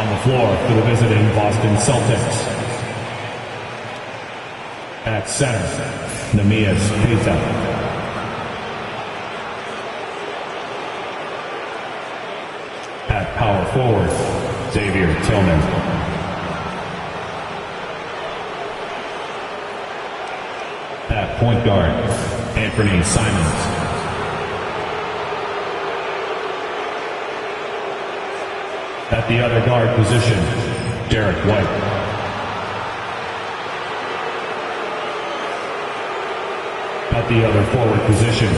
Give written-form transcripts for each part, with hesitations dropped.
On the floor for the visiting Boston Celtics. At center, Nba2k25. At power forward, Xavier Tillman. At point guard, Anthony Simons. At the other guard position, Derek White. At the other forward position,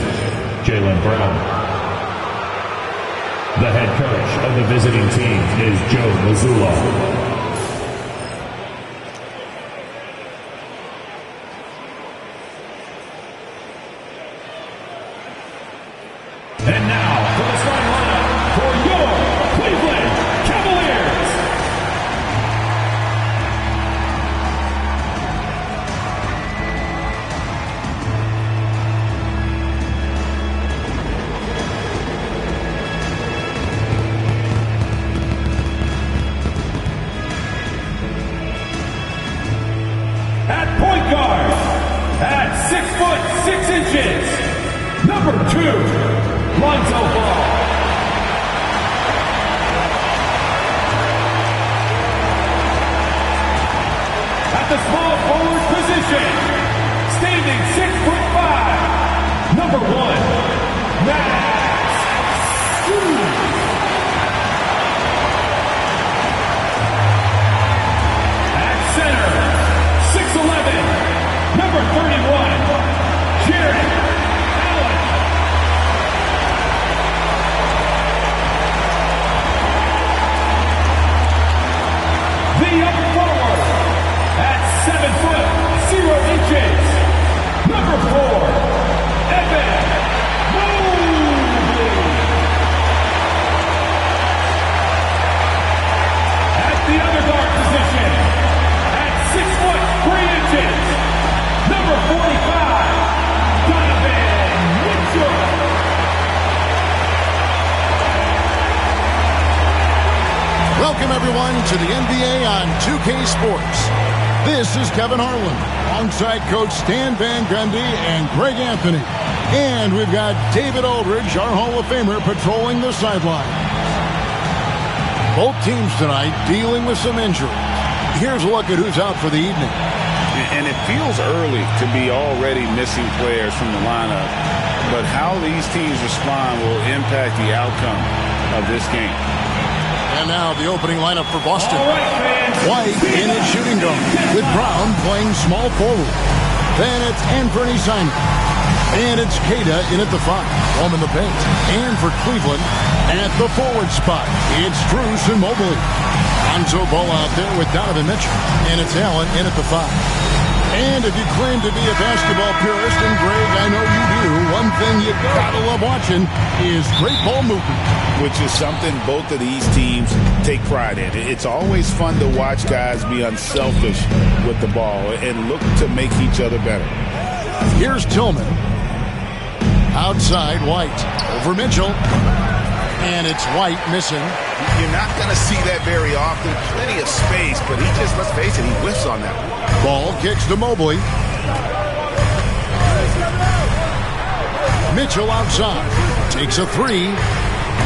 Jaylen Brown. The head coach of the visiting team is Joe Mazzulla. And now for the starting lineup for your Cleveland Cavaliers. At point guard, at 6'6", number 2, Lonzo Ball. At the small forward position, standing 6'5", number 1, Max Strus. At center, 6'11", number 31, Jared Allen. The upper forward, at 7'0", number 4, Evan Mobley. At the other guard position, at 6'3", number 45, Donovan Mitchell. Welcome, everyone, to the NBA on 2K Sports. This is Kevin Harlan, alongside Coach Stan Van Gundy and Greg Anthony. And we've got David Aldridge, our Hall of Famer, patrolling the sideline. Both teams tonight dealing with some injuries. Here's a look at who's out for the evening. And it feels early to be already missing players from the lineup. But how these teams respond will impact the outcome of this game. And now the opening lineup for Boston. White in his shooting guard, with Brown playing small forward. Then it's Anthony Simons. And it's Queta in at the 5, home in the paint. And for Cleveland, at the forward spot, it's Strus and Mobley. Lonzo Ball out there with Donovan Mitchell. And it's Allen in at the 5. And if you claim to be a basketball purist, and Greg, I know you do, one thing you gotta love watching is great ball movement. Which is something both of these teams take pride in. It's always fun to watch guys be unselfish with the ball and look to make each other better. Here's Tillman. Outside, White. Over Mitchell. And it's White missing. You're not going to see that very often. Plenty of space, but he just, let's face it, he whiffs on that one. Ball kicks to Mobley. Mitchell outside. Takes a 3.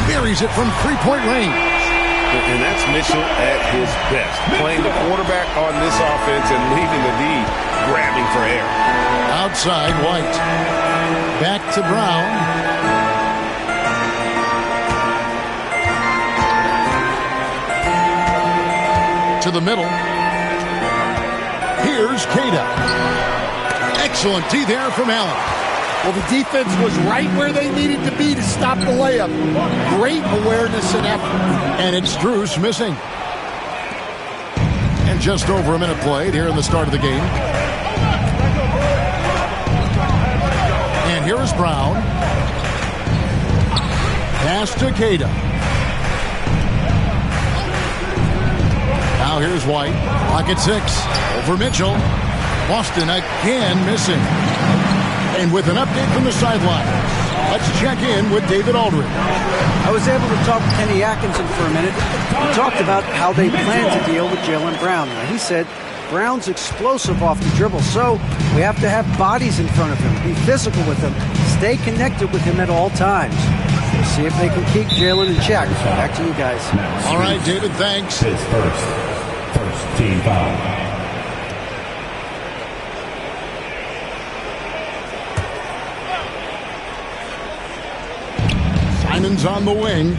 Buries it from 3-point range. And that's Mitchell at his best. Playing the quarterback on this offense and leaving the D grabbing for air. Outside, White. Back to Brown. To the middle. Here's Queta. Excellent D there from Allen. Well, the defense was right where they needed to be to stop the layup. Great awareness and effort. And it's Strus missing. And just over a minute played here in the start of the game. And here is Brown. Pass to Queta. Now here's White. Pocket 6. Over Mitchell. Boston again missing. And with an update from the sideline, Let's check in with David Aldridge. I was able to talk to Kenny Atkinson for a minute. We talked about how they plan to deal with Jaylen Brown. Now, he said Brown's explosive off the dribble, so we have to have bodies in front of him, be physical with him, stay connected with him at all times. We'll see if they can keep Jaylen in check. Back to you guys. All right, David, thanks. His first team foul. Simon's on the wing.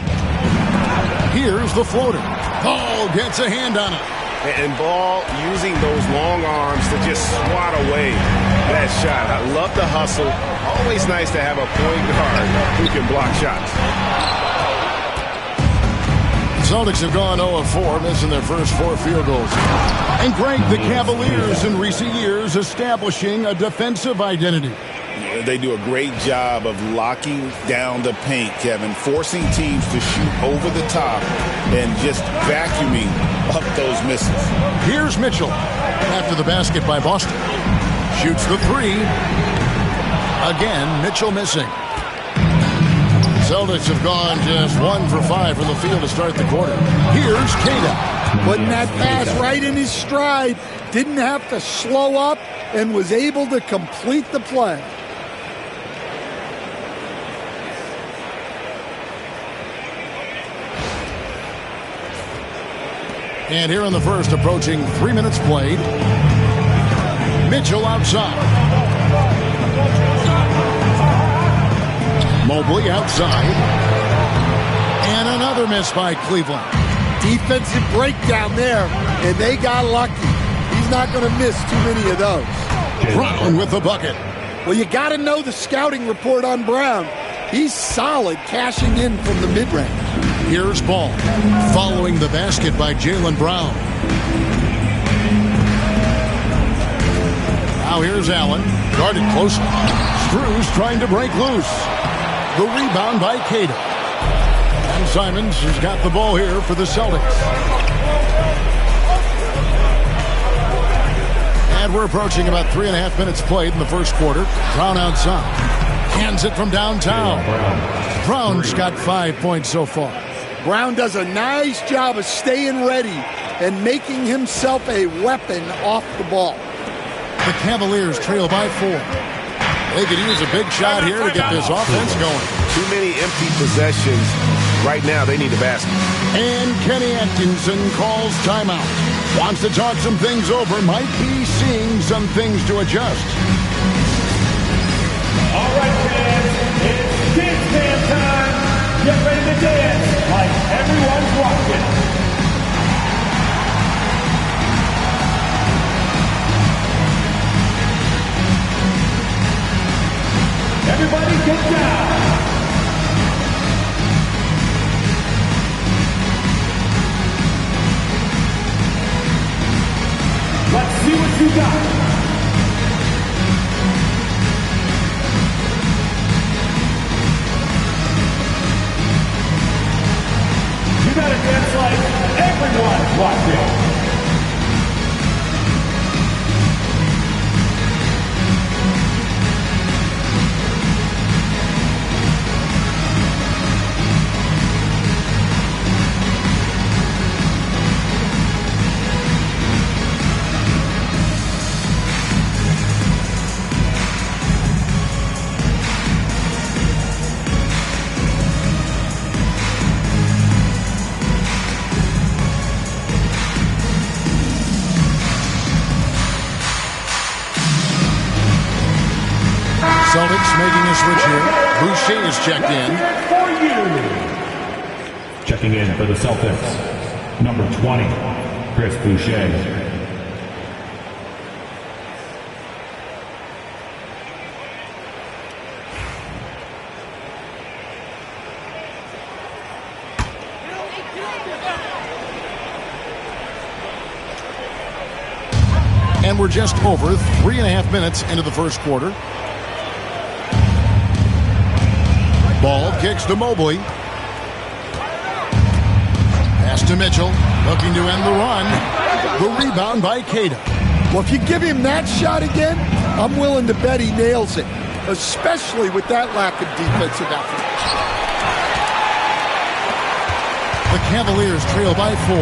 Here's the floater. Ball gets a hand on it. And Ball using those long arms to just swat away that shot. I love the hustle. Always nice to have a point guard who can block shots. Celtics have gone 0 of 4, missing their first 4 field goals. And Greg, the Cavaliers in recent years establishing a defensive identity. They do a great job of locking down the paint, Kevin, forcing teams to shoot over the top and just vacuuming up those misses. Here's Mitchell after the basket by Boston. Shoots the 3. Again, Mitchell missing. Celtics have gone just 1 for 5 from the field to start the quarter. Here's Queta. Putting that pass right in his stride. Didn't have to slow up and was able to complete the play. And here in the first, approaching 3 minutes played. Mitchell outside. Mobley outside. And another miss by Cleveland. Defensive breakdown there, and they got lucky. He's not going to miss too many of those. Brown with the bucket. Well, you got to know the scouting report on Brown. He's solid cashing in from the mid-range. Here's Ball, following the basket by Jaylen Brown. Now here's Allen, guarded closely. Strus trying to break loose. The rebound by Queta. And Simons has got the ball here for the Celtics. And we're approaching about 3.5 minutes played in the first quarter. Brown outside. Hands it from downtown. Brown's got 5 points so far. Brown does a nice job of staying ready and making himself a weapon off the ball. The Cavaliers trail by 4. They could use a big shot here to get this offense going. Too many empty possessions. Right now, they need a basket. And Kenny Atkinson calls timeout. Wants to talk some things over. Might be seeing some things to adjust. All right, fans, it's dance band time. Get ready to dance like everyone's watching. Everybody get down. Let's see what you got. You gotta dance like everyone's watching. Celtics making a switch here. Boucher is checked in. Checking in for the Celtics, number 20, Chris Boucher. And we're just over 3.5 minutes into the first quarter. Ball kicks to Mobley. Pass to Mitchell, looking to end the run. The rebound by Queta. Well, if you give him that shot again, I'm willing to bet he nails it. especially with that lack of defensive effort. The Cavaliers trail by 4.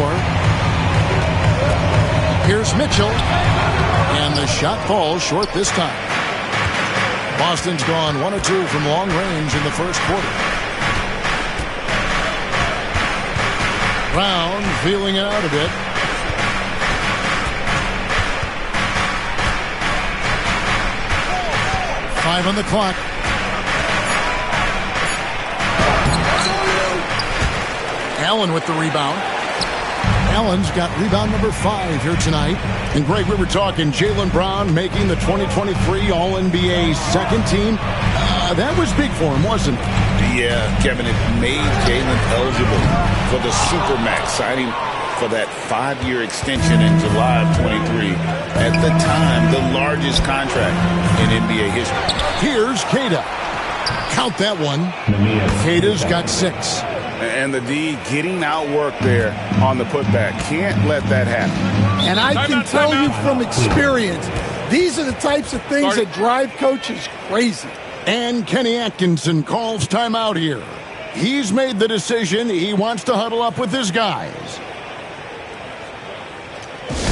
Here's Mitchell. And the shot falls short this time. Boston's gone 1 of 2 from long range in the first quarter. Brown feeling it out a bit. Five on the clock. Allen with the rebound. Allen's got rebound number 5 here tonight. And Greg, we were talking Jaylen Brown making the 2023 All-NBA second team. That was big for him, wasn't it? Yeah, Kevin, it made Jaylen eligible for the Supermax, signing for that 5-year extension in July of 23. At the time, the largest contract in NBA history. Here's Queta. Count that one. Queta's got 6. And the D getting outworked there on the putback. Can't let that happen. And I can tell you from experience, these are the types of things that drive coaches crazy. And Kenny Atkinson calls timeout here. He's made the decision. He wants to huddle up with his guys.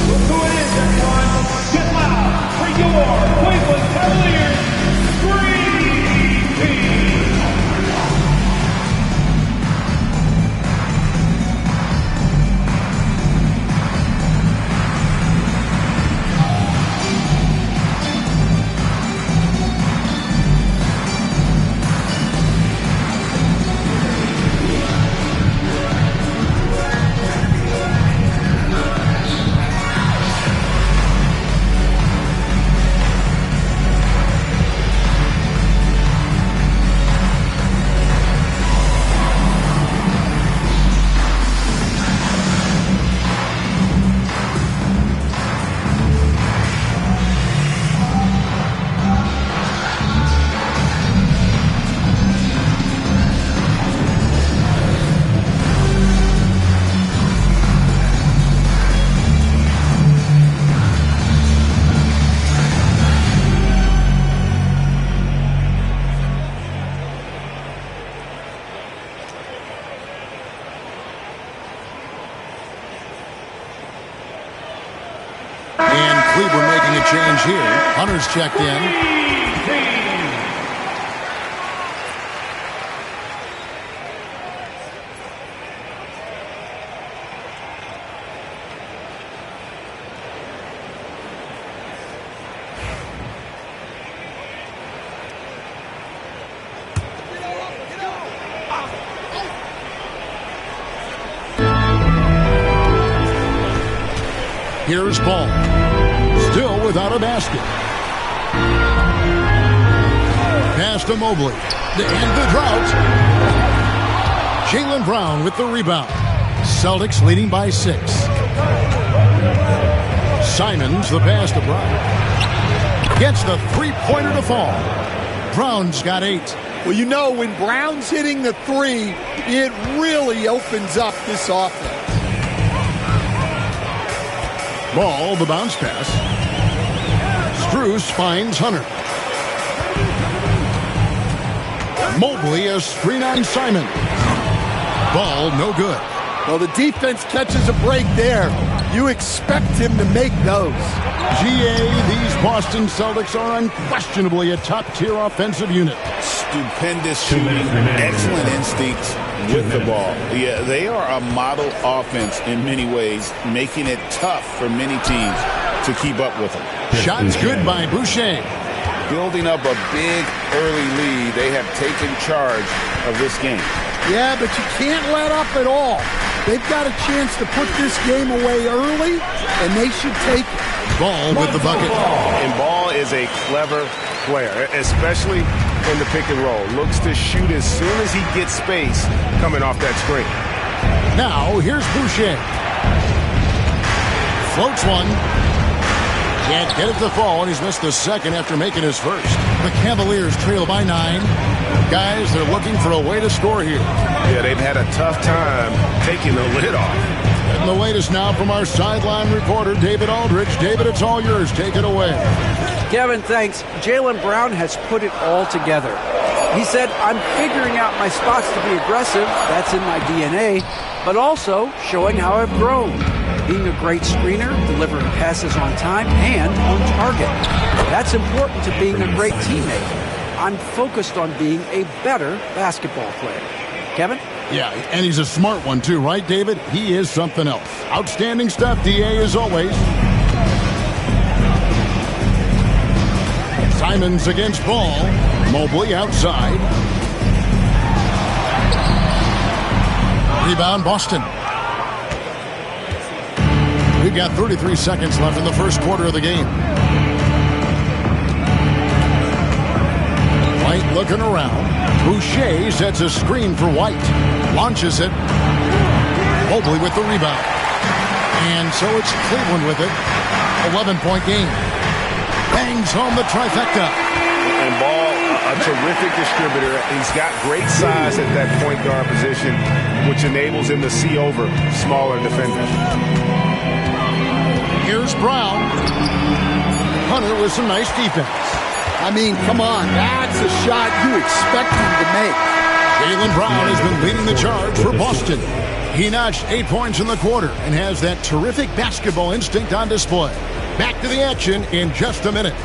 Look who it is, everyone. Get loud for your Cleveland Cavaliers Dream Team. Cleveland making a change here. Hunter's checked in. Here's Ball. Still without a basket. Pass to Mobley. And the drought. Jaylen Brown with the rebound. Celtics leading by 6. Simons the pass to Brown. Gets the three-pointer to fall. Brown's got 8. Well, you know, when Brown's hitting the 3, it really opens up this offense. Ball, the bounce pass. Strus finds Hunter. Mobley a screen on Simon. Ball, no good. Well, the defense catches a break there. You expect him to make those. GA, these Boston Celtics are unquestionably a top-tier offensive unit. Stupendous shooting, excellent instincts with the ball. Yeah, they are a model offense in many ways, making it tough for many teams to keep up with them. Shots good by Boucher. Building up a big early lead, they have taken charge of this game. Yeah, but you can't let up at all. They've got a chance to put this game away early, and they should take it. Ball with the bucket. And Ball is a clever player, especially in the pick and roll. Looks to shoot as soon as he gets space coming off that screen. Now, here's Boucher. Floats one. Can't get it to fall, and he's missed the second after making his first. The Cavaliers trail by 9. Guys, they're looking for a way to score here. Yeah, they've had a tough time taking the lid off. And the latest now from our sideline reporter, David Aldridge. David, it's all yours. Take it away. Kevin, thanks. Jaylen Brown has put it all together. He said, I'm figuring out my spots to be aggressive. That's in my DNA. But also showing how I've grown. Being a great screener, delivering passes on time and on target. That's important to being a great teammate. I'm focused on being a better basketball player. Kevin? Yeah, and he's a smart one too, right, David? He is something else. Outstanding stuff, DA, as always. Simons against Ball. Mobley outside. Rebound, Boston. We've got 33 seconds left in the first quarter of the game. White looking around. Boucher sets a screen for White. Launches it. Mobley with the rebound. And so it's Cleveland with it. 11-point game. Bangs home the trifecta. And Ball, a terrific distributor. He's got great size at that point guard position, which enables him to see over smaller defenders. Here's Brown. Hunter with some nice defense. I mean, come on. That's a shot you expect him to make. Jaylen Brown has been leading the charge for Boston. He notched 8 points in the quarter and has that terrific basketball instinct on display. Back to the action in just a minute.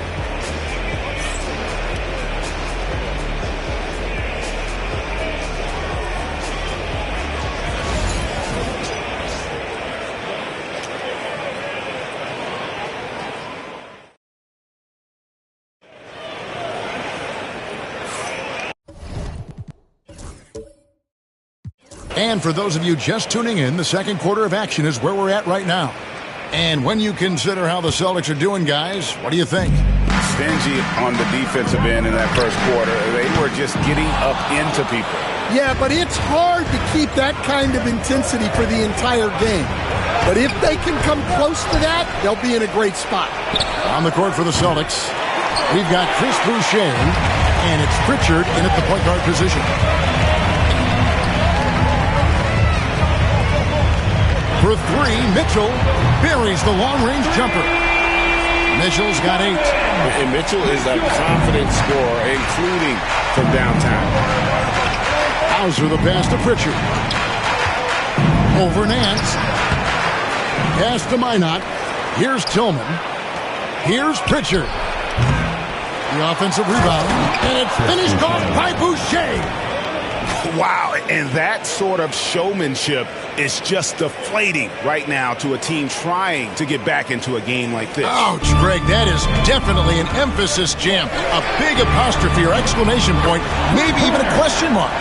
And for those of you just tuning in, the second quarter of action is where we're at right now. And when you consider how the Celtics are doing, guys, what do you think? Stingy on the defensive end in that first quarter. They were just getting up into people. Yeah, but it's hard to keep that kind of intensity for the entire game. But if they can come close to that, they'll be in a great spot. On the court for the Celtics, we've got Chris Boucher, and it's Pritchard in at the point guard position. For three, Mitchell buries the long-range jumper. Mitchell's got 8. And Mitchell is a confident scorer, including from downtown. Hauser the pass to Pritchard. Over Nance. Pass to Minot. Here's Tillman. Here's Pritchard. The offensive rebound. And it's finished off by Boucher. Wow, and that sort of showmanship is just deflating right now to a team trying to get back into a game like this. Ouch, Greg, that is definitely an emphasis jam. A big apostrophe or exclamation point, maybe even a question mark.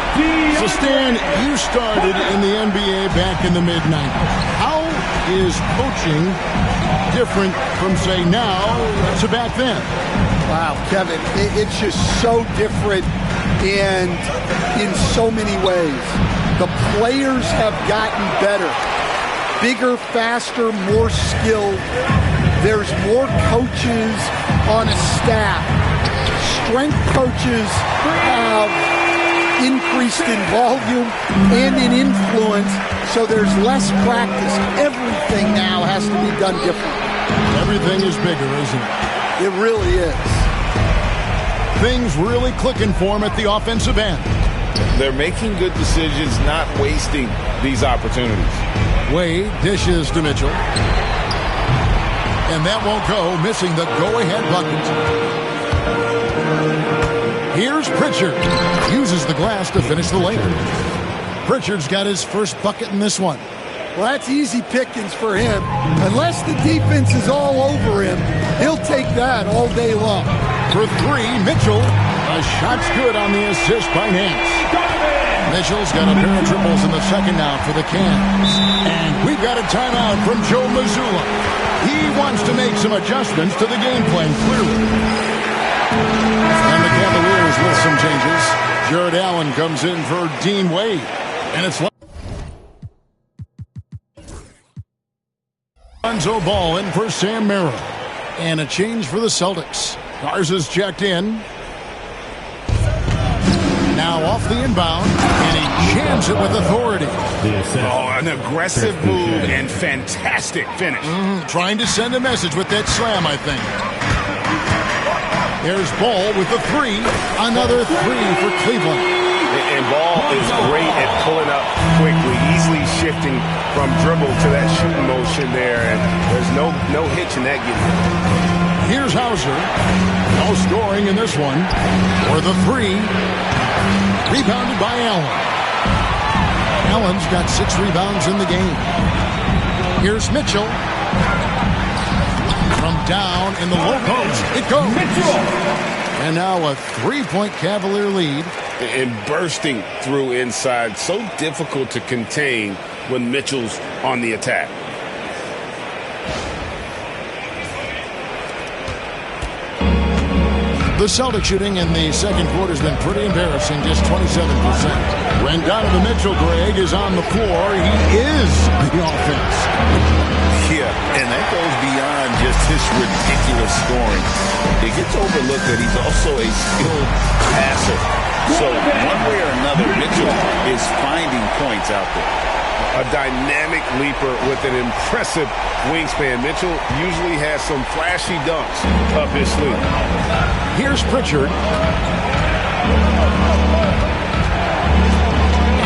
So, Stan, you started in the NBA back in the mid-90s. How is coaching different from, say, now to back then? Wow, Kevin, it's just so different and in so many ways. The players have gotten better. Bigger, faster, more skilled. There's more coaches on a staff. Strength coaches have increased in volume and in influence, so there's less practice. Everything now has to be done differently. Everything is bigger, isn't it? It really is. Things really clicking for him at the offensive end. They're making good decisions, not wasting these opportunities. Wade dishes to Mitchell. And that won't go, missing the go-ahead bucket. Here's Pritchard. Uses the glass to finish the layup. Pritchard's got his first bucket in this one. Well, that's easy pickings for him. Unless the defense is all over him, he'll take that all day long. For three, Mitchell. A shot's good on the assist by Nance. Mitchell's got a pair of triples in the second now for the Cavs. And we've got a timeout from Joe Mazzulla. He wants to make some adjustments to the game plan, clearly. And the Cavaliers with some changes. Jared Allen comes in for Dean Wade. And it's Lonzo Ball in for Sam Merrill. And a change for the Celtics. Garza's checked in. Now off the inbound, and he jams it with authority. Oh, an aggressive move and fantastic finish. Trying to send a message with that slam, I think. There's Ball with the three. Another three for Cleveland. And Ball is great at pulling up quickly, easily shifting from dribble to that shooting motion there. And there's no hitch in that game. Here's Hauser. No scoring in this one. For the three. Rebounded by Allen. Allen's got 6 rebounds in the game. Here's Mitchell. From down in the low post, it goes. Mitchell. And now a 3-point Cavalier lead. And bursting through inside. So difficult to contain when Mitchell's on the attack. The Celtics shooting in the second quarter has been pretty embarrassing, just 27%. When Donovan Mitchell, Greg, is on the floor, he is the offense. Yeah, and that goes beyond just his ridiculous scoring. It gets overlooked that he's also a skilled passer. So one way or another, Mitchell is finding points out there. A dynamic leaper with an impressive wingspan. Mitchell usually has some flashy dunks up his sleeve. Here's Pritchard.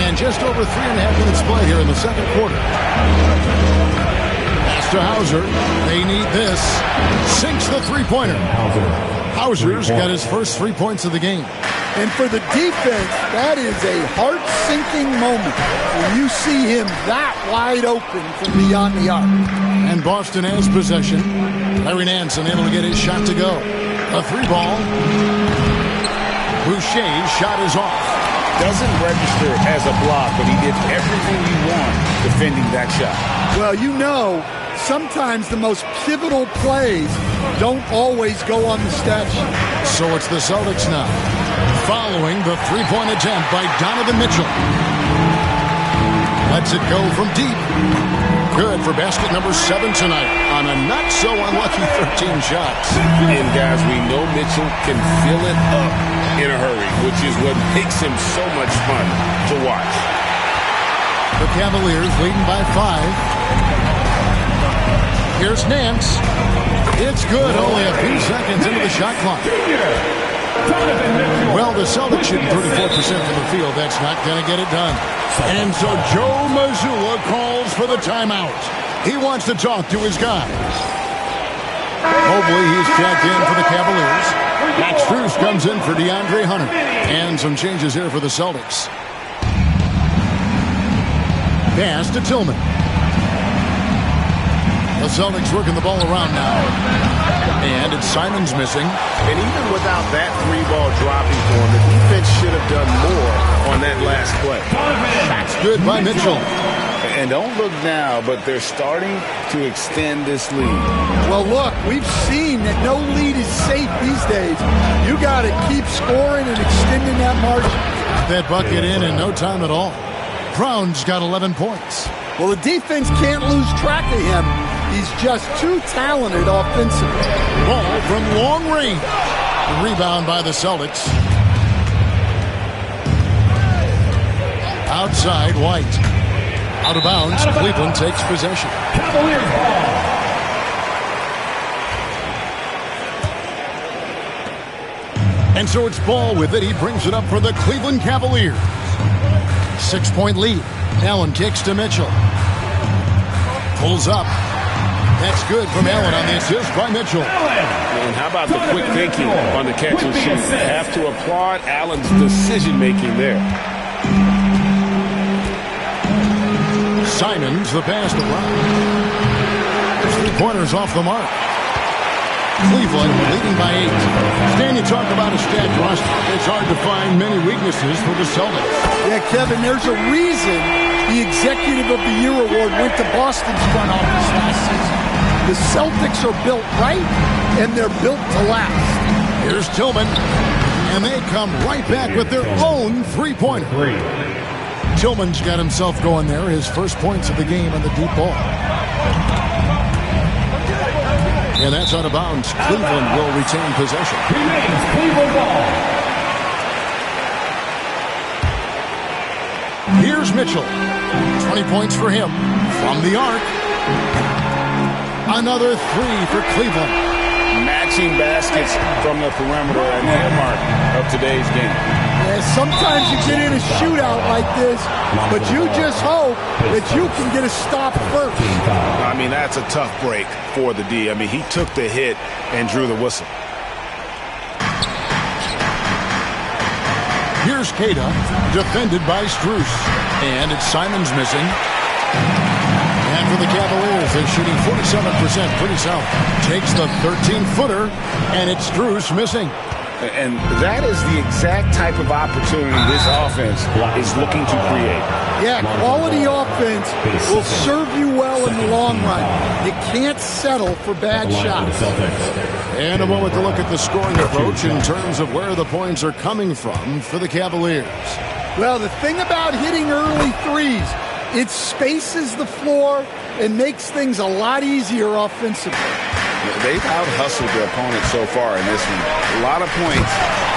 And just over 3.5 minutes play here in the second quarter. Pass to Hauser. They need this. Sinks the three-pointer. Hauser's got his first 3 points of the game. And for the defense, that is a heart-sinking moment when you see him that wide open from beyond the arc. And Boston has possession. Larry Nance unable to get his shot to go. A 3-ball. Boucher's shot is off. Doesn't register as a block, but he did everything you want defending that shot. Well, you know, sometimes the most pivotal plays don't always go on the stat sheet. So it's the Celtics now, following the 3-point attempt by Donovan Mitchell. Lets it go from deep. Good for basket number 7 tonight on a not-so-unlucky 13 shots. And, guys, we know Mitchell can fill it up in a hurry, which is what makes him so much fun to watch. The Cavaliers leading by 5. Here's Nance. It's good, only a few seconds into the shot clock. Well, the Celtics shooting 34% from the field. That's not going to get it done. And so Joe Mazzulla calls for the timeout. He wants to talk to his guy. Mobley, he's checked in for the Cavaliers. Max Strus comes in for DeAndre Hunter. And some changes here for the Celtics. Pass to Tillman. The Celtics working the ball around now. And it's Simon's missing. And even without that 3-ball dropping for him, the defense should have done more on that last play. That's good by Mitchell. And don't look now, but they're starting to extend this lead. Well, look, we've seen that no lead is safe these days. You got to keep scoring and extending that margin. That bucket in no time at all. Brown's got 11 points. Well, the defense can't lose track of him. He's just too talented offensively. Ball from long range. Rebound by the Celtics. Outside, White. Out of bounds, Cleveland takes possession. Cavaliers ball. And so it's Ball with it. He brings it up for the Cleveland Cavaliers. 6-point lead. Allen kicks to Mitchell. Pulls up. That's good from Allen on the assist by Mitchell. And how about the quick thinking on the catch and shoot? Have to applaud Allen's decision-making there. Simons, the pass to Brown. 3-pointers off the mark. Cleveland leading by 8. Stan, you talk about a stacked roster. It's hard to find many weaknesses for the Celtics. Yeah, Kevin, there's a reason the Executive of the Year award went to Boston's front office last season. The Celtics are built right, and they're built to last. Here's Tillman, and they come right back with their own 3-pointer. Tillman's got himself going there, his first points of the game on the deep ball. And that's out of bounds. Cleveland will retain possession. Remains Cleveland ball. Here's Mitchell. 20 points for him from the arc. Another 3 for Cleveland. Matching baskets from the perimeter and hallmark of today's game. Yeah, sometimes you get in a shootout like this, but you just hope that you can get a stop first. I mean, that's a tough break for the D. I mean, he took the hit and drew the whistle. Here's Keita, defended by Strus. And it's Simons missing. And for the Cavaliers, they're shooting 47% pretty south. Takes the 13-footer, and it's Strus missing. And that is the exact type of opportunity this offense is looking to create. Yeah, quality offense will serve you well in the long run. You can't settle for bad shots. And a moment to look at the scoring approach in terms of where the points are coming from for the Cavaliers. Well, the thing about hitting early threes, it spaces the floor and makes things a lot easier offensively. They've out-hustled their opponent so far in this one. A lot of points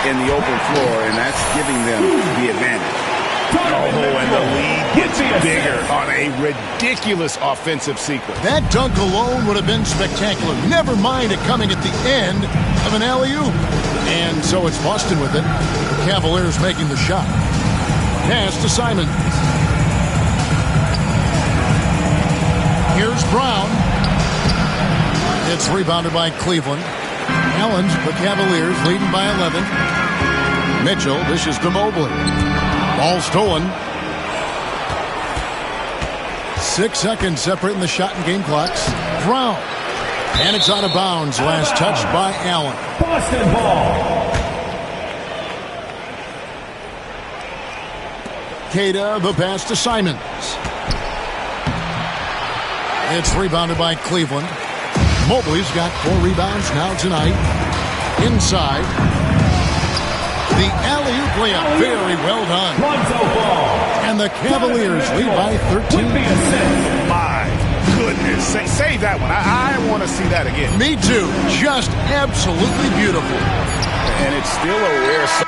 in the open floor, and that's giving them the advantage. Oh, and the lead gets bigger on a ridiculous offensive sequence. That dunk alone would have been spectacular. Never mind it coming at the end of an alley-oop. And so it's Boston with it. The Cavaliers making the shot. Pass to Simons. Here's Brown. It's rebounded by Cleveland. Allen's the Cavaliers leading by 11. Mitchell dishes to Mobley. Ball stolen. 6 seconds separating the shot and game clocks. Brown. And it's out of bounds. Last touch by Allen. Boston ball. Keita, the pass to Simons. It's rebounded by Cleveland. Mobley's got 4 rebounds now tonight. Inside. The alley-oop layup, very well done. And the Cavaliers lead by 13. My goodness. Save that one. I want to see that again. Me too. Just absolutely beautiful. And it's still a rare sight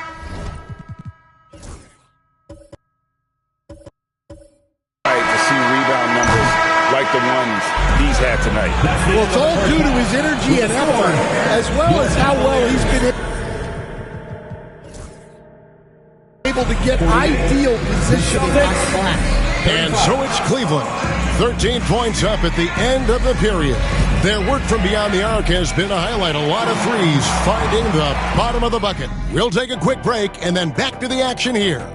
to see rebound numbers like the ones he's had tonight. Well, it's all due to his energy and effort, as well as how well he's been able to get ideal positioning on glass. And so it's Cleveland. 13 points up at the end of the period. Their work from beyond the arc has been a highlight. A lot of threes finding the bottom of the bucket. We'll take a quick break and then back to the action here.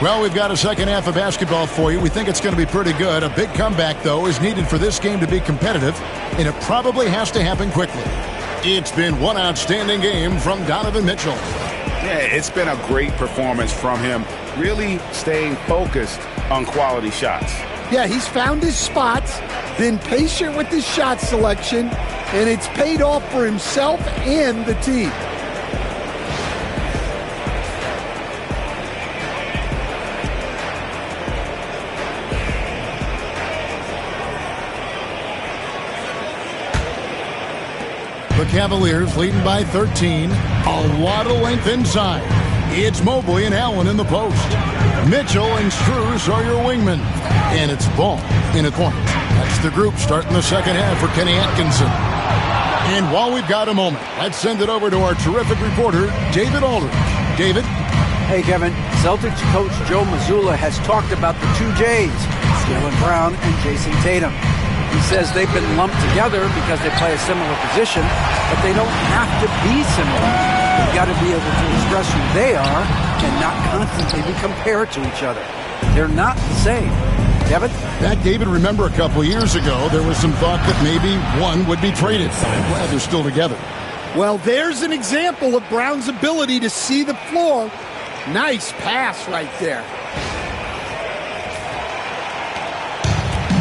Well, we've got a second half of basketball for you. We think it's going to be pretty good. A big comeback, though, is needed for this game to be competitive, and it probably has to happen quickly. It's been one outstanding game from Donovan Mitchell. Yeah, it's been a great performance from him, really staying focused on quality shots. Yeah, he's found his spots, been patient with his shot selection, and it's paid off for himself and the team. The Cavaliers leading by 13. A lot of length inside. It's Mobley and Allen in the post. Mitchell and Strus are your wingmen. And it's Ball in a corner. That's the group starting the second half for Kenny Atkinson. And while we've got a moment, let's send it over to our terrific reporter, David Aldridge. David? Hey, Kevin. Celtics coach Joe Mazzulla has talked about the two J's, Jaylen Brown and Jason Tatum. He says they've been lumped together because they play a similar position, but they don't have to be similar. They've got to be able to express who they are and not constantly be compared to each other. They're not the same. Kevin? That, David, remember a couple of years ago, there was some thought that maybe one would be traded. I'm glad they're still together. Well, there's an example of Brown's ability to see the floor. Nice pass right there.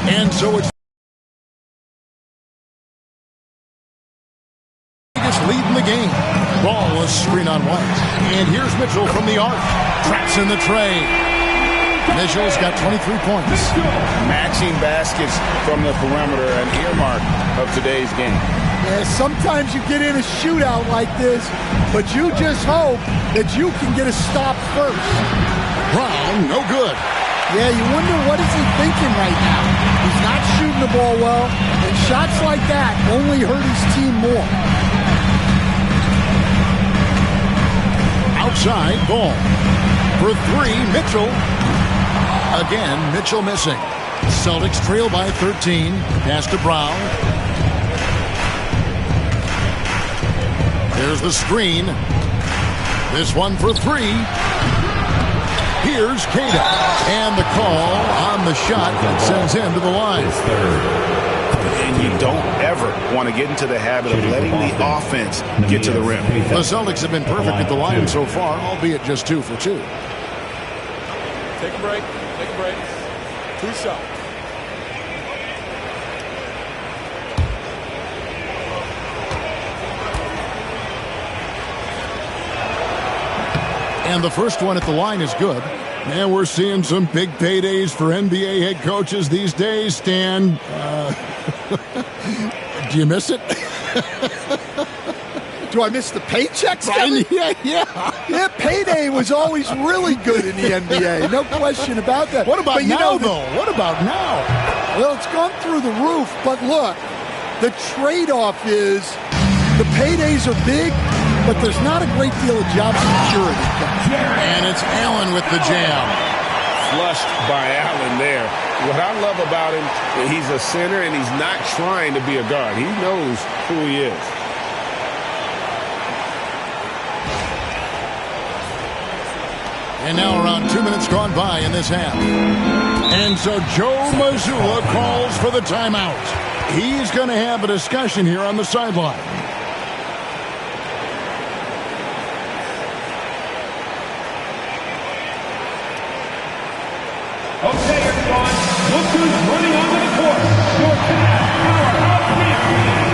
And so it's leading the game. Ball was screen on White. And here's Mitchell from the arc. Traps in the tray. Mitchell's got 23 points. Matching baskets from the perimeter, an earmark of today's game. Yeah, sometimes you get in a shootout like this, but you just hope that you can get a stop first. Brown, no good. Yeah, you wonder what is he thinking right now. He's not shooting the ball well, and shots like that only hurt his team more. Outside, ball. For three, Mitchell. Again, Mitchell missing. Celtics trail by 13. Pass to Brown. There's the screen. This one for three. Here's Queta. And the call on the shot that sends him to the line. And you don't ever want to get into the habit of letting the offense get to the rim. The Celtics have been perfect at the line so far, albeit just 2 for 2. Take a break. Take a break. 2 shots. And the first one at the line is good. And we're seeing some big paydays for NBA head coaches these days, Stan. Do you miss it? Do I miss the paychecks, Kevin? Yeah. Payday was always really good in the NBA. No question about that. What about but now, though? What about now? Well, it's gone through the roof. But look, the trade-off is the paydays are big, but there's not a great deal of job security. And it's Allen with the jam. Flushed by Allen there. What I love about him, he's a center and he's not trying to be a guard. He knows who he is. And now around 2 minutes gone by in this half. And so Joe Mazzulla calls for the timeout. He's going to have a discussion here on the sideline. Okay, everyone, look who's running onto the court. Your powerhouse champion.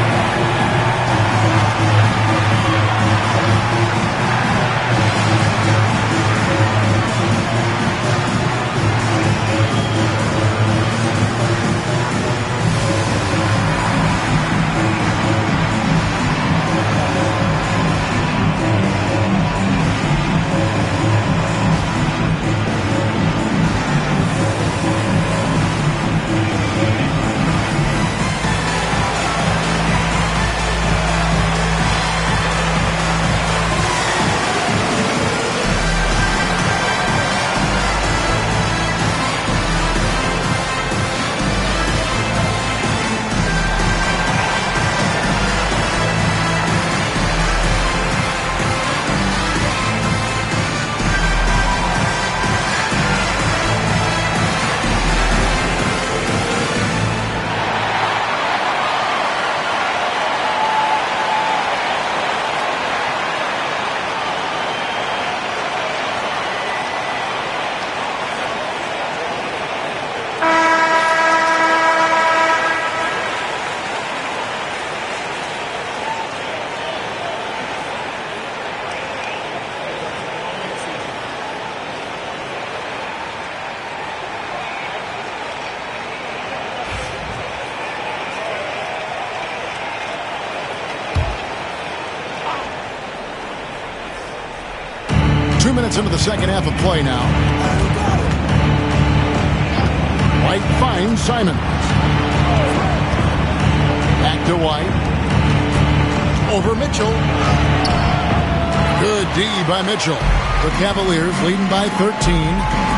Minutes into the second half of play now. White finds Simon. Back to White. Over Mitchell. Good D by Mitchell. The Cavaliers leading by 13.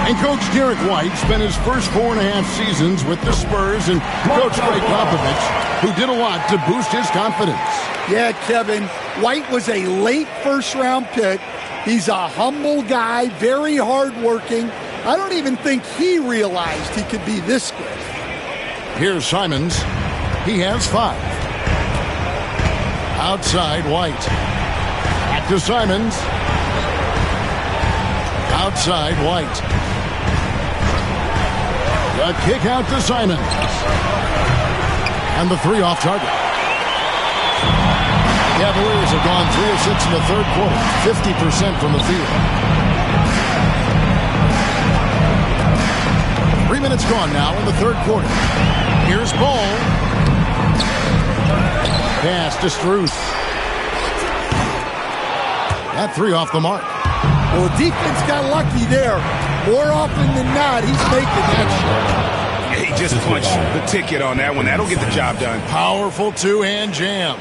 And Coach Derek White spent his first 4.5 seasons with the Spurs and Coach Greg Popovich, who did a lot to boost his confidence. Yeah, Kevin, White was a late first-round pick. He's a humble guy, very hardworking, I don't even think he realized he could be this good. Here's Simons. He has 5. Outside, White. Back to Simons. Outside, White. The kick out to Simons. And the 3 off target. Cavaliers have gone 3 of 6 in the third quarter. 50% from the field. 3 minutes gone now in the third quarter. Here's Ball. Pass to Strus. That 3 off the mark. Well, the defense got lucky there. More often than not, he's making that shot. He just punched the ticket on that one. That'll get the job done. Powerful 2-hand jam.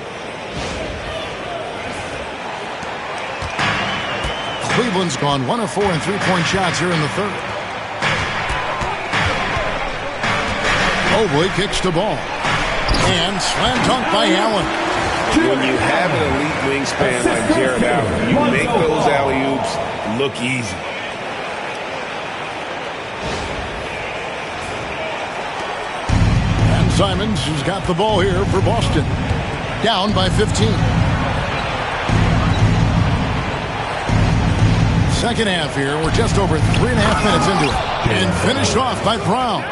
Cleveland's gone 1 of 4 in 3-point shots here in the third. Mobley kicks the ball. And slam dunk by Allen. When you have an elite wingspan like Jared Allen, you make those alley-oops look easy. And Simons has got the ball here for Boston. Down by 15. Second half here. We're just over 3.5 minutes into it. And finished off by Brown.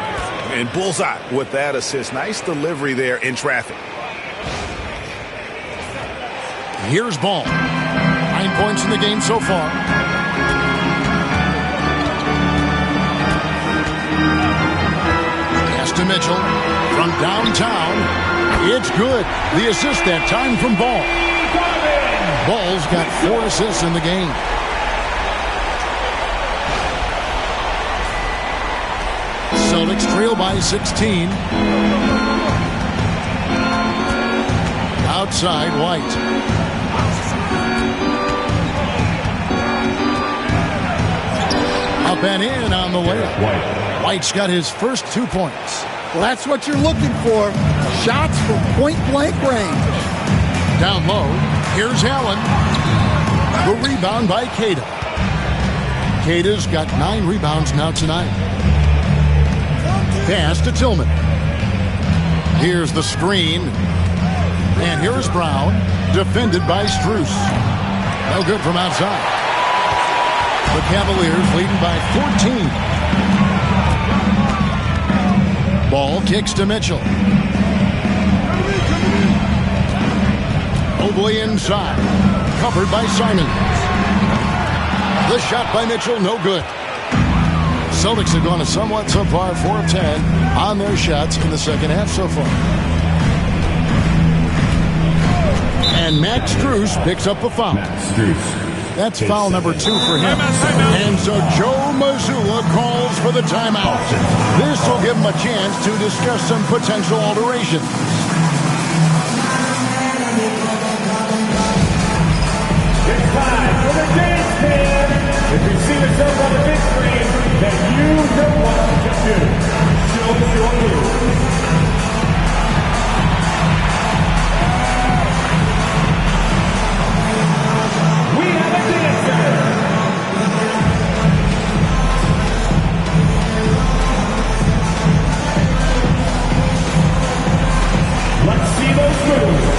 And bullseye with that assist. Nice delivery there in traffic. Here's Ball. 9 points in the game so far. Pass to Mitchell from downtown. It's good. The assist that time from Ball. Ball's got 4 assists in the game. Celtics trail by 16. Outside, White. Up and in on the layup. White's got his first 2 points. Well, that's what you're looking for. Shots from point-blank range. Down low, here's Allen. The rebound by Queta. Queta's got 9 rebounds now tonight. Pass to Tillman. Here's the screen. And here's Brown, defended by Strus. No good from outside. The Cavaliers leading by 14. Ball kicks to Mitchell. Mobley inside. Covered by Simons. The shot by Mitchell, no good. Celtics have gone a somewhat subpar 4 of 10 on their shots in the second half so far. And Max Strus picks up a foul. That's foul number 2 for him. And so Joe Mazzulla calls for the timeout. This will give him a chance to discuss some potential alterations. It's time for the game stand. If you see yourself on the big screen, then you know what to do. Show me your move. We have a dancer. Let's see those moves.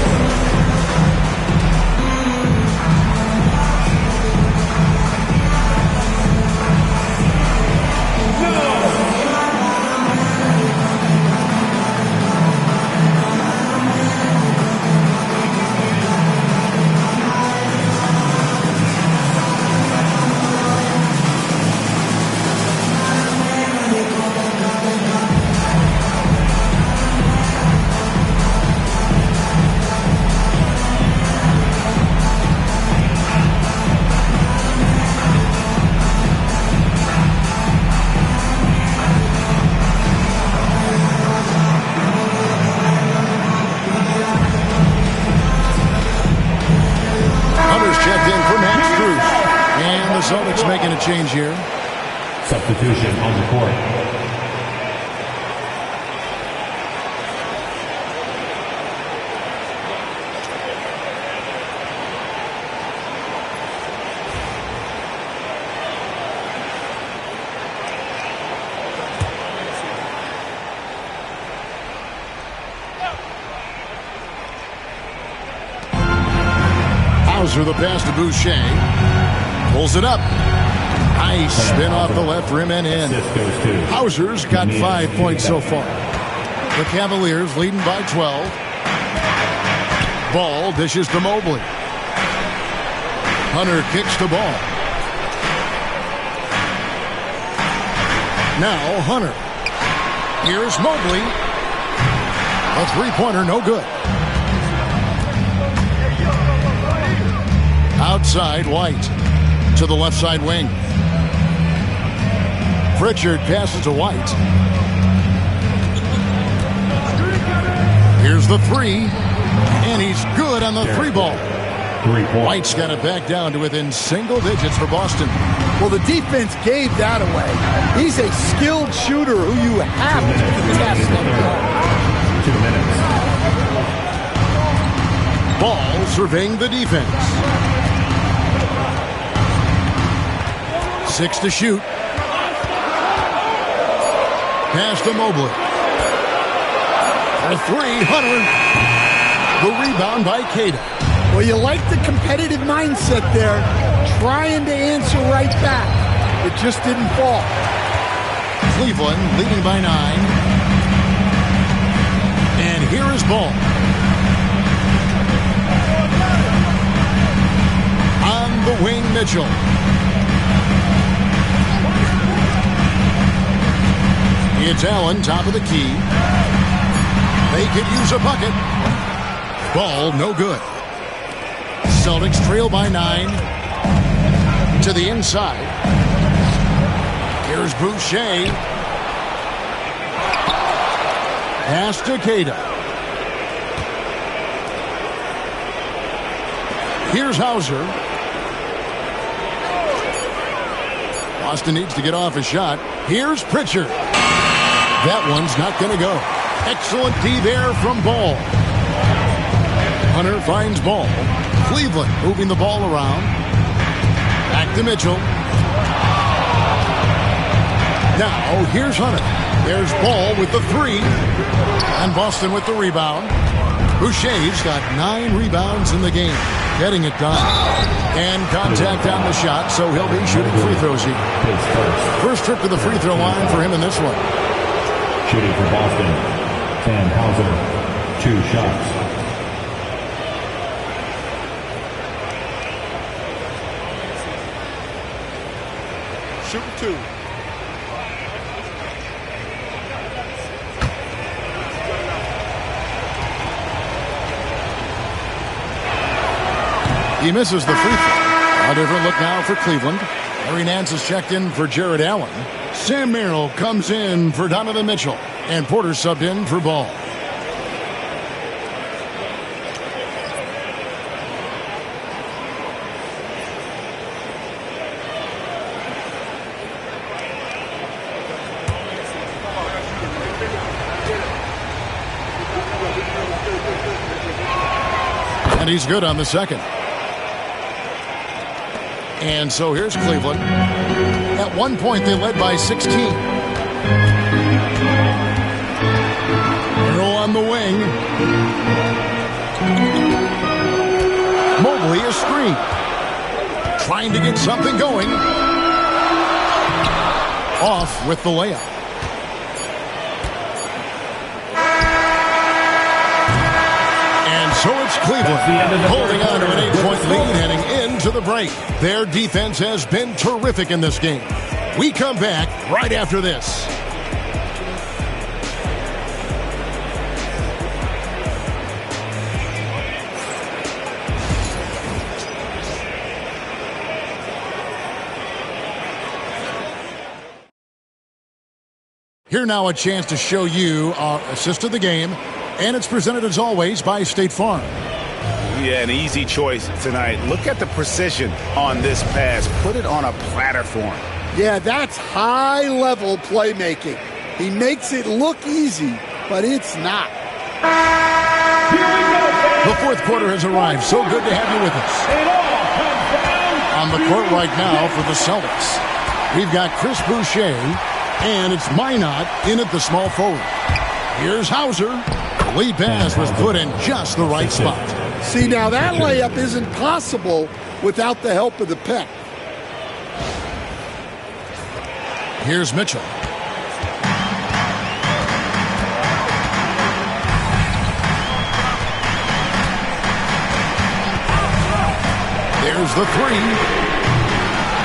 Celtics making a change here. Substitution on the court. Hauser the pass to Boucher. Pulls it up. Nice spin off the left rim and in. Hauser's got 5 points so far. The Cavaliers leading by 12. Ball dishes to Mobley. Hunter kicks the ball. Now Hunter. Here's Mobley. A three-pointer, no good. Outside, White. To the left side wing. Pritchard passes to White. Here's the three. And he's good on the three ball. White's got it back down to within single digits for Boston. Well, the defense gave that away. He's a skilled shooter who you have to contest. 2 minutes. Ball surveying the defense. 6 to shoot. Pass to Mobley. For three, Hunter. The rebound by Queta. Well, you like the competitive mindset there, trying to answer right back. It just didn't fall. Cleveland leading by 9. And here is Ball. On the wing, Mitchell. It's Allen, top of the key. They could use a bucket. Ball, no good. Celtics trail by 9. To the inside. Here's Boucher. Pass to Queta. Here's Hauser. Boston needs to get off a shot. Here's Pritchard. That one's not going to go. Excellent D there from Ball. Hunter finds Ball. Cleveland moving the ball around. Back to Mitchell. Now here's Hunter. There's Ball with the three. And Boston with the rebound. Boucher's got 9 rebounds in the game. Getting it done. And contact on the shot, so he'll be shooting free throws here. First trip to the free throw line for him in this one. Shooting for Boston, Sam Hauser, 2 shots. Shooting 2. He misses the free throw. A different look now for Cleveland. Larry Nance is checked in for Jared Allen. Sam Merrill comes in for Donovan Mitchell. And Porter subbed in for Ball. And he's good on the second. And so here's Cleveland. At one point, they led by 16. Merrill on the wing. Mobley a screen. Trying to get something going. Off with the layup. And so it's Cleveland holding on to an 8-point lead heading into the break. Their defense has been terrific in this game. We come back right after this. Here now a chance to show you our assist of the game. And it's presented, as always, by State Farm. Yeah, an easy choice tonight. Look at the precision on this pass. Put it on a platter for him. Yeah, that's high-level playmaking. He makes it look easy, but it's not. The fourth quarter has arrived. So good to have you with us. On the court right now for the Celtics, we've got Chris Boucher, and it's Minot in at the small forward. Here's Hauser. The lead pass was put in just the right spot. See, now that layup isn't possible without the help of the pec. Here's Mitchell. There's the three.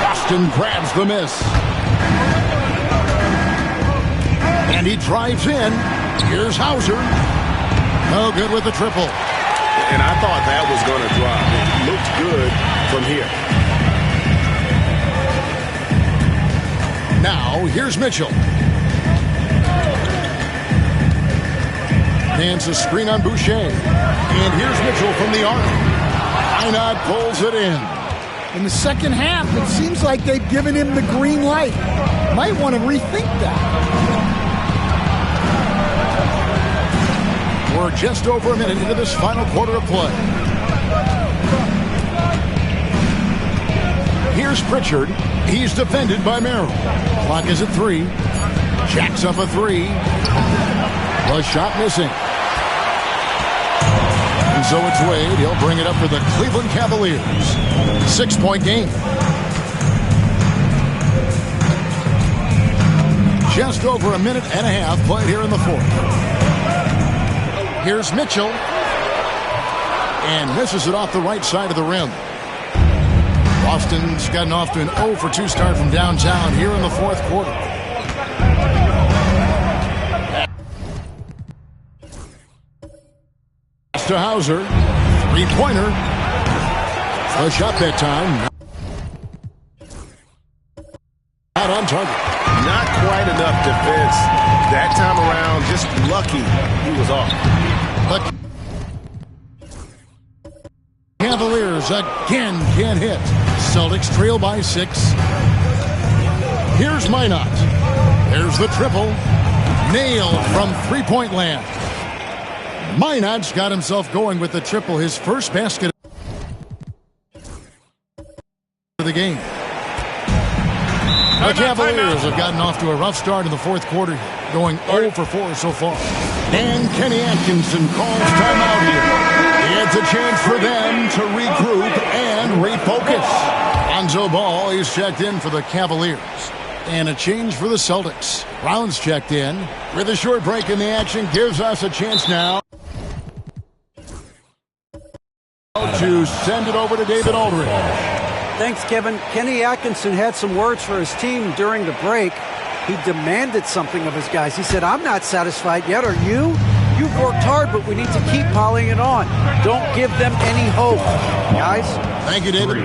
Boston grabs the miss. And he drives in. Here's Hauser. No good with the triple. And I thought that was going to drop. It looked good from here. Now, here's Mitchell. Hands a screen on Boucher. And here's Mitchell from the arc. Minot pulls it in. In the second half, it seems like they've given him the green light. Might want to rethink that. We're just over a minute into this final quarter of play. Here's Pritchard. He's defended by Merrill. Clock is at 3. Jacks up a 3. The shot missing. And so it's Wade. He'll bring it up for the Cleveland Cavaliers. 6-point game. Just over a minute and a half played here in the fourth. Here's Mitchell. And misses it off the right side of the rim. Boston's gotten off to an 0 for 2 start from downtown here in the fourth quarter. Pass to Hauser. Three-pointer. A shot that time. Not on target. Not quite enough defense that time around. Just lucky he was off. The Cavaliers again can't hit. Celtics trail by 6. Here's Minot. There's the triple. Nailed from three-point land. Minot's got himself going with the triple. His first basket of the game. The Cavaliers have gotten off to a rough start in the fourth quarter, going 0 for 4 so far. And Kenny Atkinson calls timeout here. It's a chance for them to regroup and refocus. Lonzo Ball is checked in for the Cavaliers. And a change for the Celtics. Brown's checked in. With a short break in the action, gives us a chance now to send it over to David Aldridge. Thanks, Kevin. Kenny Atkinson had some words for his team during the break. He demanded something of his guys. He said, I'm not satisfied yet. Are you? You've worked hard, but we need to keep piling it on. Don't give them any hope. Guys? Thank you, David.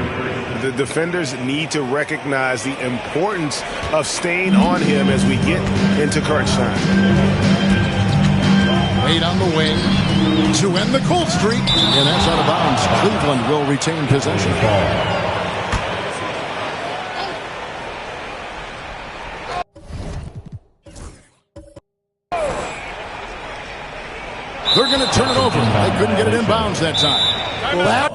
The defenders need to recognize the importance of staying on him as we get into crunch time. Wade on the way to end the cold streak. And that's out of bounds. Cleveland will retain possession. They're going to turn it over. They couldn't get it in bounds that time. Well, that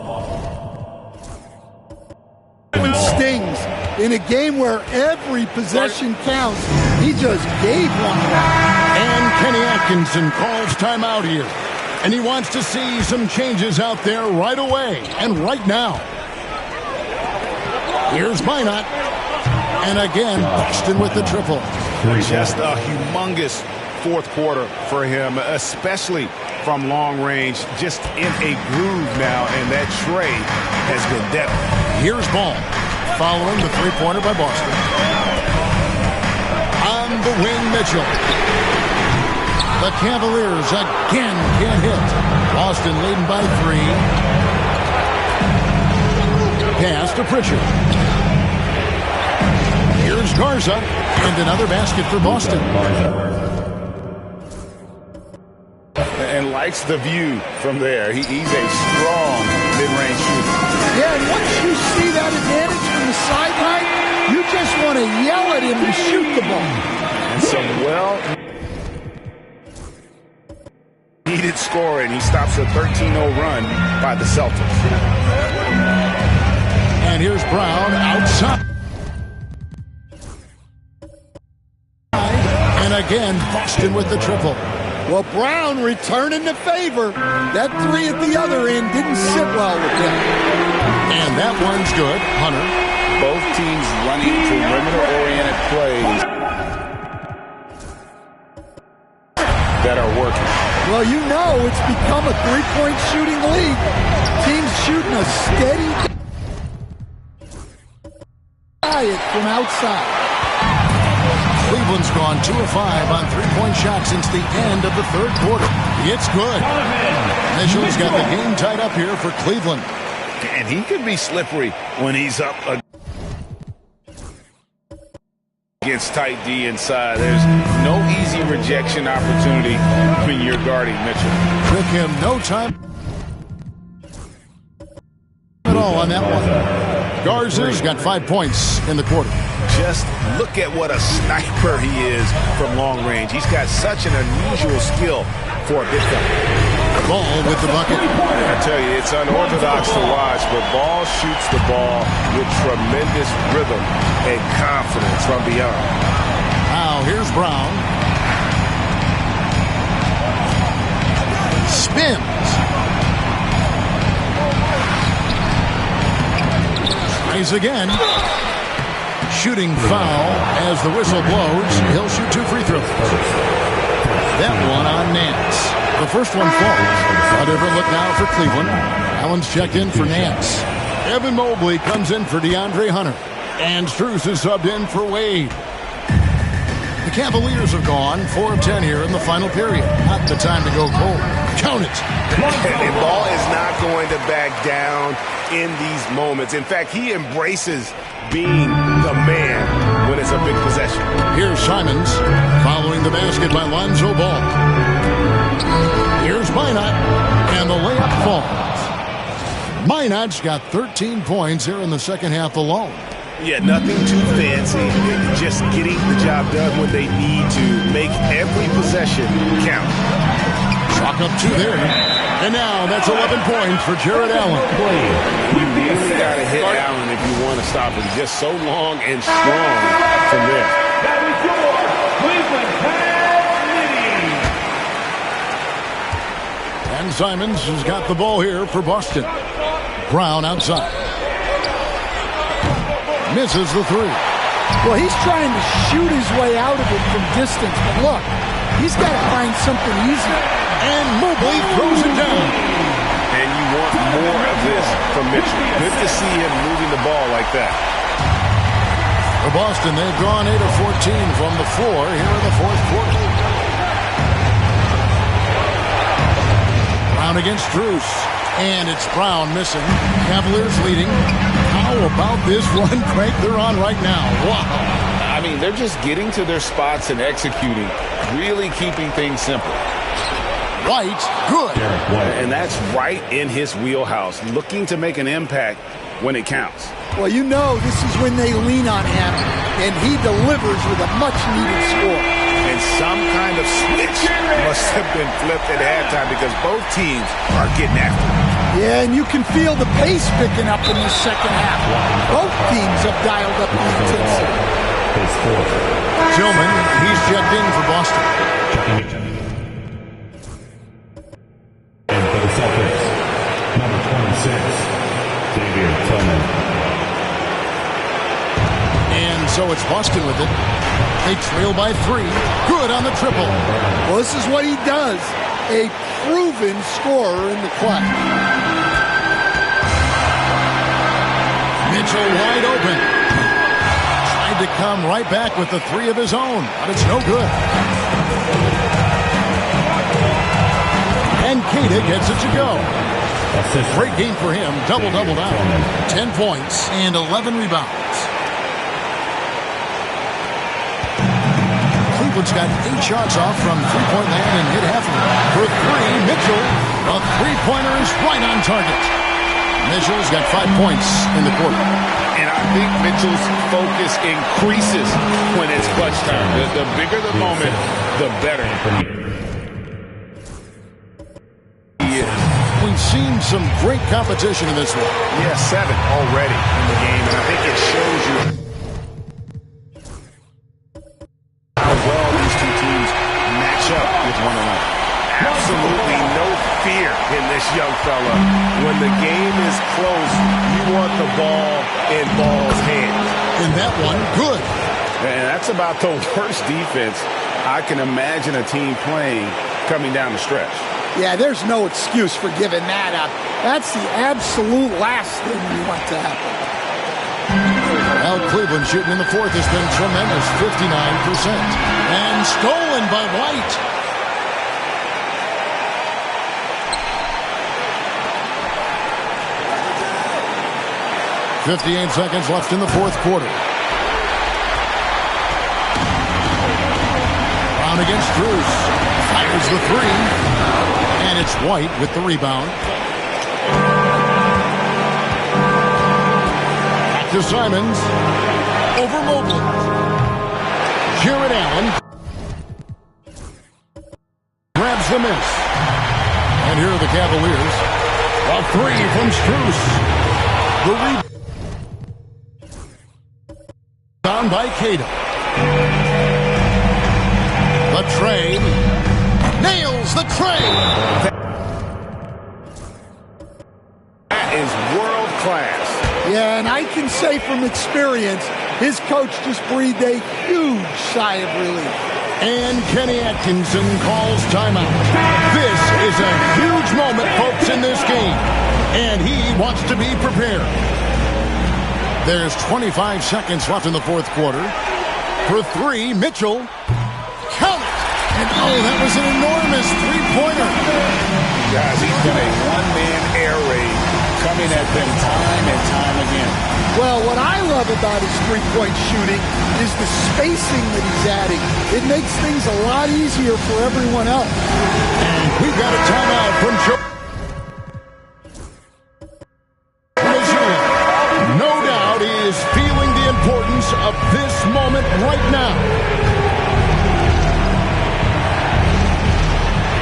one stings. In a game where every possession counts, he just gave one away. And Kenny Atkinson calls timeout here. And he wants to see some changes out there right away and right now. Here's Minot. And again, Boston with the triple. Just a humongous fourth quarter for him, especially from long range, just in a groove now, and that trey has been deadly. Here's Ball, following the three-pointer by Boston. On the wing, Mitchell. The Cavaliers again can't hit. Boston leading by 3. Pass to Pritchard. Here's Garza, and another basket for Boston. And likes the view from there. He's a strong mid-range shooter. Yeah, and once you see that advantage from the sideline, you just want to yell at him and shoot the ball. And some needed scoring. He stops a 13-0 run by the Celtics. And here's Brown outside. And again, Boston with the triple. Well, Brown returning the favor. That three at the other end didn't sit well with him. And that one's good. Hunter. Both teams running perimeter-oriented plays that are working. Well, you know it's become a three-point shooting league. Teams shooting a steady diet from outside. Cleveland's gone 2 of 5 on three-point shots since the end of the third quarter. It's good. Mitchell's got the game tied up here for Cleveland. And he could be slippery when he's up against tight D inside. There's no easy rejection opportunity when you're guarding Mitchell. Took him no time at all on that one. Garza's got 5 points in the quarter. Just look at what a sniper he is from long range. He's got such an unusual skill for a big guy. Ball with the bucket. I tell you, it's unorthodox to watch, but Ball shoots the ball with tremendous rhythm and confidence from beyond. Now here's Brown. Spins. Tries again. Shooting foul as the whistle blows. He'll shoot 2 free throws. That one on Nance. The first one falls. A different look now for Cleveland. That one's checked in for Nance. Evan Mobley comes in for DeAndre Hunter. And Strus is subbed in for Wade. The Cavaliers have gone 4 of 10 here in the final period. Not the time to go cold. Count it. And Ball is not going to back down in these moments. In fact, he embraces being the man when it's a big possession. Here's Simons following the basket by Lonzo Ball. Here's Minot, and the layup falls. Minot's got 13 points here in the second half alone. Yeah, nothing too fancy. Just getting the job done when they need to. Make every possession count. Chalk up 2 there. And now that's 11 points for Jared Allen. You really got to hit Allen if you want to stop him. Just so long and strong from there. That is your Cleveland Cavaliers. And Simons has got the ball here for Boston. Brown outside. Misses the 3. Well, he's trying to shoot his way out of it from distance, but look, he's got to find something easier. And Mobley throws it down. And you want more of this from Mitchell. Good to see him moving the ball like that. For Boston, they've gone 8 of 14 from the floor here in the fourth quarter. Brown against Strus. And it's Brown missing. Cavaliers leading. How about this run crank they're on right now? Wow. I mean, they're just getting to their spots and executing, really keeping things simple. White, good. And that's right in his wheelhouse, looking to make an impact when it counts. Well, you know this is when they lean on him, and he delivers with a much-needed score. And some kind of switch must have been flipped at halftime because both teams are getting after it. Yeah, and you can feel the pace picking up in the second half. Both teams have dialed up the intensity. Tillman, he's checked in for Boston. And for the Celtics, number 26, Xavier Tillman. And so it's Boston with it. They trail by 3. Good on the triple. Well, this is what he does. A proven scorer in the clutch. Mitchell wide open. Tried to come right back with the 3 of his own, but it's no good. And Keita gets it to go. Great game for him. Double-double now. 10 points and 11 rebounds. Cleveland's got 8 shots off from three-point land and hit half of it. For 3, Mitchell, a three-pointer is right on target. Mitchell's got 5 points in the quarter. And I think Mitchell's focus increases when it's clutch time. The bigger the moment, the better. We've seen some great competition in this one. Yeah, 7 already in the game, and I think it shows you how well these two teams match up with one another. young fella. When the game is close, you want the ball in Ball's hands. And that one, good. And that's about the worst defense I can imagine a team playing coming down the stretch. Yeah, there's no excuse for giving that up. That's the absolute last thing you want to happen. Well, Cleveland shooting in the fourth has been tremendous, 59%. And stolen by White. .58 seconds left in the fourth quarter. Brown against Cruz. Fires the three. And it's White with the rebound. Back to Simons. Over Mobley. Jared Allen. Grabs the miss. And here are the Cavaliers. A three from Strus. The rebound. Down by Cato. The tray. Nails the tray. That is world class. Yeah, and I can say from experience, his coach just breathed a huge sigh of relief. And Kenny Atkinson calls timeout. This is a huge moment, folks, in this game. And he wants to be prepared. There's 25 seconds left in the fourth quarter. For three, Mitchell. Count it! And oh, that was an enormous three-pointer. Guys, he's been a one-man air raid coming at them time and time again. Well, what I love about his three-point shooting is the spacing that he's adding. It makes things a lot easier for everyone else. And we've got a timeout from Joe. No doubt he is feeling the importance of this moment right now.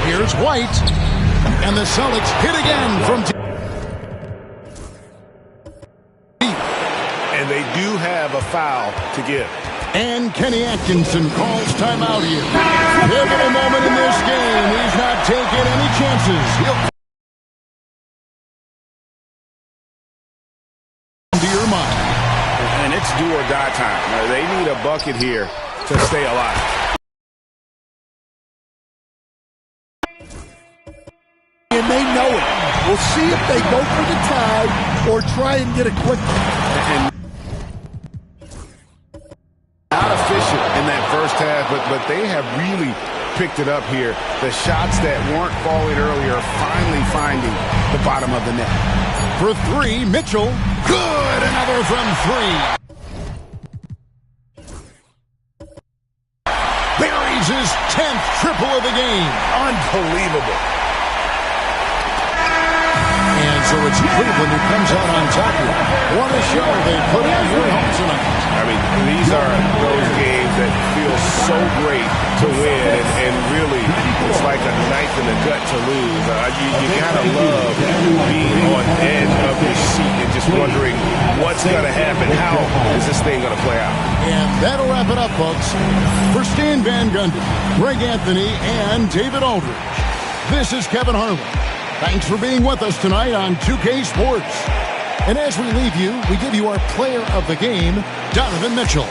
Here's White. And the Celtics hit again from deep. And they do have a foul to give. And Kenny Atkinson calls timeout here. Pivotal moment in this game. He's not taking any chances. He'll to your mind. And it's do or die time. Now, they need a bucket here to stay alive. And they know it. We'll see if they go for the tie or try and get a quick. And not efficient in that first half, but they have really picked it up here. The shots that weren't falling earlier are finally finding the bottom of the net. For three, Mitchell. Good! Another from three. Buries his 10th triple of the game. Unbelievable. And so it's Cleveland who comes out on top here. What a show they put on here at home tonight. I mean, these are those games that feel so great to win, and really, it's like a knife in the gut to lose. You gotta love being on edge of your seat and just wondering what's gonna happen. How is this thing gonna play out? And that'll wrap it up, folks. For Stan Van Gundy, Greg Anthony, and David Aldridge, this is Kevin Harlan. Thanks for being with us tonight on 2K Sports. And as we leave you, we give you our player of the game, Donovan Mitchell.